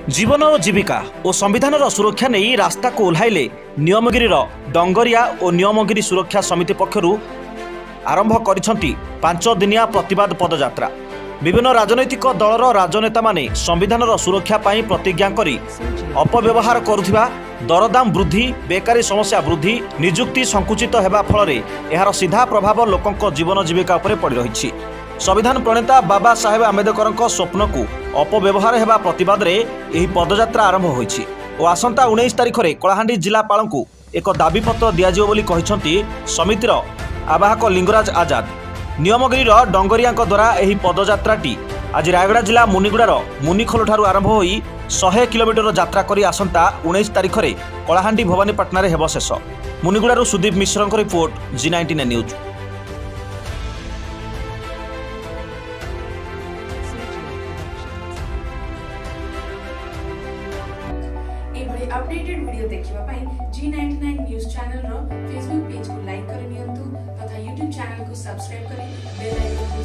जीवन और जीविका और संविधान सुरक्षा नहीं रास्ता को ओह्लाइले नियमगिरी डंगरिया और नियमगिरी सुरक्षा समिति पक्षर आरंभ करिसेंति 5 दिनिया प्रतिवाद पदयात्रा। विभिन्न राजनैतिक दलर राजनेता माने संविधान सुरक्षा पाई प्रतिज्ञा करी अपव्यवहार करुथिबा दरदाम वृद्धि बेकारी समस्या वृद्धि निजुक्ति संकुचित हेबा फल यार सीधा प्रभाव लोकंक जीवन जीविका उपरे पड़ रही। संविधान प्रणेता बाबा साहेब आंबेडकर स्वप्न को अपव्यवहार हेबा प्रतिवाद रे एही पदयात्रा आरंभ होईछि और आसंता 19 तारिख में कलाहांडी जिलापाल को एक दाबीपत्र दियाजिव बोली कहिसंती समितिर आवाहक लिंगराज आजाद। नियमगिरी डंगरिया द्वारा एही पदयात्राटी आज रायगड़ा जिला मुनिगुड़ार मुनिखोल ठारू आरंभ होई 100 किलोमीटर यात्रा करी आसंता 19 तारिख में कलाहांडी भवानीपाटना हेब शेष। मुनिगुड़ारू Sudeep Mishra report G19 news. Updated video देखिबा G99 न्यूज चैनल रो फेसबुक पेज को लाइक कर नियंतु तथा यूट्यूब चैनल को सब्सक्राइब करी बेल आइकन को